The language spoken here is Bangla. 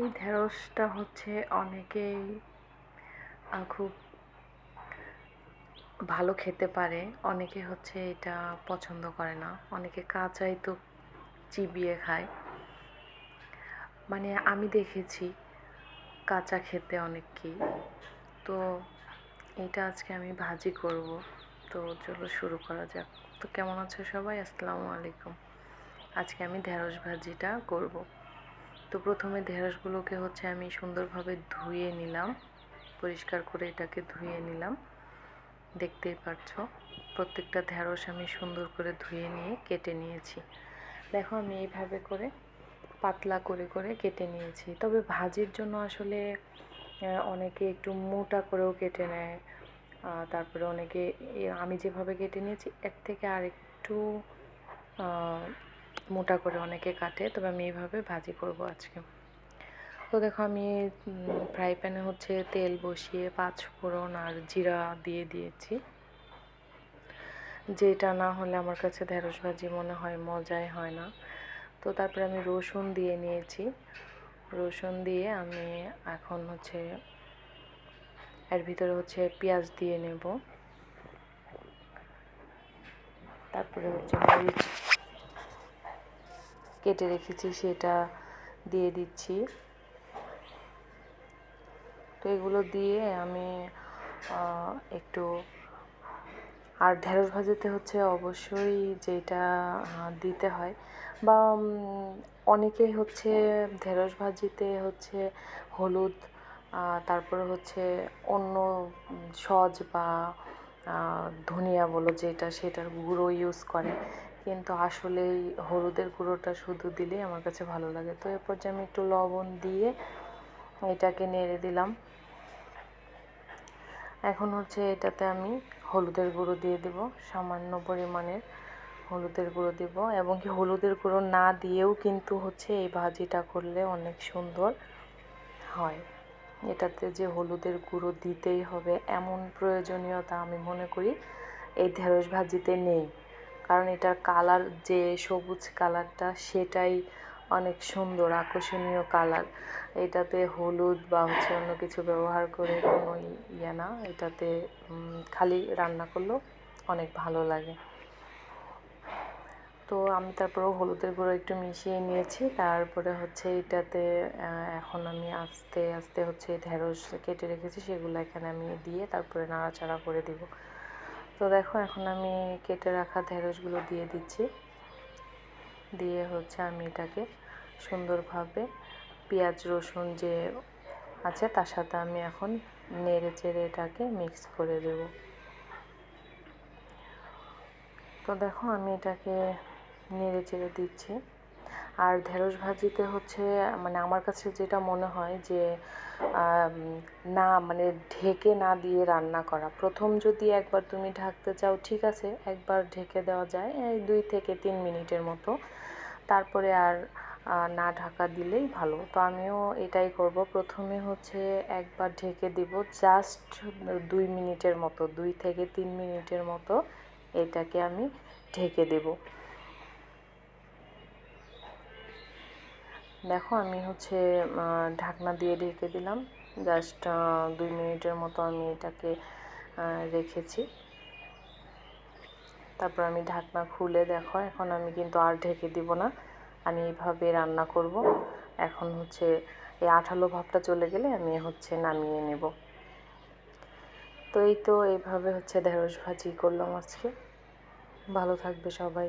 এই ঢেঁড়সটা হচ্ছে অনেকেই খুব ভালো খেতে পারে, অনেকে হচ্ছে এটা পছন্দ করে না, অনেকে কাঁচাই তো চিবিয়ে খায়। মানে আমি দেখেছি কাঁচা খেতে অনেককেই। তো এটা আজকে আমি ভাজি করব। তো চলো শুরু করা যাক। তো কেমন আছো সবাই? আসসালামু আলাইকুম। আজকে আমি ঢেঁড়স ভাজিটা করব। তো প্রথমে ঢেঁড়সগুলোকে হচ্ছে আমি সুন্দরভাবে ধুয়ে নিলাম, পরিষ্কার করে এটাকে ধুয়ে নিলাম। দেখতেই পাচ্ছো প্রত্যেকটা ঢেঁড়স আমি সুন্দর করে ধুয়ে নিয়ে কেটে নিয়েছি। দেখো আমি এইভাবে করে পাতলা করে করে কেটে নিয়েছি। তবে ভাজির জন্য আসলে অনেকে একটু মোটা করেও কেটে নেয়, তারপরে অনেকে আমি যেভাবে কেটে নিয়েছি এর থেকে আর একটু মোটা করে অনেকে কাটে, তবে আমি এইভাবে ভাজি করব আজকে। তো দেখো আমি ফ্রাই প্যানে হচ্ছে তেল বসিয়ে 5 ফোড়ন আর জিরা দিয়ে দিয়েছি। যেটা না হলে আমার কাছে ঢেঁড়স ভাজি মনে হয় মজাই হয় না। তো তারপরে আমি রসুন দিয়ে নিয়েছি। রসুন দিয়ে আমি এখন হচ্ছে এর ভিতরে হচ্ছে পেঁয়াজ দিয়ে নেব। তারপরে হচ্ছে মরিচ কেটে রেখেছি সেটা দিয়ে দিচ্ছি। তো এগুলো দিয়ে আমি একটু, আর ঢেঁড়স ভাজিতে হচ্ছে অবশ্যই যেটা দিতে হয় বা অনেকেই হচ্ছে ঢেঁড়স ভাজিতে হচ্ছে হলুদ, তারপরে হচ্ছে অন্য সজ বা ধনিয়া বলো যেটা, সেটার গুঁড়ো ইউজ করে, কিন্তু আসলেই হলুদের গুঁড়োটা শুধু দিলেই আমার কাছে ভালো লাগে। তো এরপর যে আমি একটু লবণ দিয়ে এটাকে নেড়ে দিলাম। এখন হচ্ছে এটাতে আমি হলুদের গুঁড়ো দিয়ে দেব, সামান্য পরিমাণের হলুদের গুঁড়ো দেব। এবং কি হলুদের গুঁড়ো না দিয়েও কিন্তু হচ্ছে এই ভাজিটা করলে অনেক সুন্দর হয়। এটাতে যে হলুদের গুঁড়ো দিতেই হবে এমন প্রয়োজনীয়তা আমি মনে করি এই ঢেঁড়স ভাজিতে নেই, কারণ এটার কালার যে সবুজ কালারটা সেটাই অনেক সুন্দর আকর্ষণীয় কালার। এটাতে হলুদ বা হচ্ছে অন্য কিছু ব্যবহার করে কোনো ইয়ে না, এটাতে খালি রান্না করলেও অনেক ভালো লাগে। তো আমি তারপরেও হলুদের গুঁড়ো একটু মিশিয়ে নিয়েছি। তারপরে হচ্ছে এটাতে এখন আমি আস্তে আস্তে হচ্ছে ঢেঁড়স কেটে রেখেছি সেগুলো এখানে আমি দিয়ে তারপরে নাড়াচাড়া করে দিব। তো দেখো এখন আমি কেটে রাখা ঢেঁড়সগুলো দিয়ে দিচ্ছি। দিয়ে হচ্ছে আমি এটাকে সুন্দরভাবে পেঁয়াজ রসুন যে আছে তার সাথে আমি এখন নেড়ে চেড়ে এটাকে মিক্স করে দেব। তো দেখো আমি এটাকে নেড়ে চেড়ে দিচ্ছি। আর ঢেঁড়স ভাজিতে হচ্ছে মানে আমার কাছে যেটা মনে হয় যে না মানে ঢেকে না দিয়ে রান্না করা। প্রথম যদি একবার তুমি ঢাকতে চাও ঠিক আছে, একবার ঢেকে দেওয়া যায় এই 2 থেকে 3 মিনিটের মতো, তারপরে আর না ঢাকা দিলেই ভালো। তো আমিও এটাই করব, প্রথমে হচ্ছে একবার ঢেকে দিব জাস্ট 2 মিনিটের মতো, 2 থেকে 3 মিনিটের মতো এটাকে আমি ঢেকে দেব। দেখো আমি হচ্ছে ঢাকনা দিয়ে ঢেকে দিলাম, জাস্ট 2 মিনিটের মতো আমি এটাকে রেখেছি। তারপর আমি ঢাকনা খুলে দেখো এখন আমি কিন্তু আর ঢেকে দিব না, আমি এইভাবে রান্না করব। এখন হচ্ছে এই আঠালো ভাবটা চলে গেলে আমি হচ্ছে নামিয়ে নেব। তো এই তো এইভাবে হচ্ছে ঢেঁড়স ভাজি করলাম আজকে। ভালো থাকবে সবাই।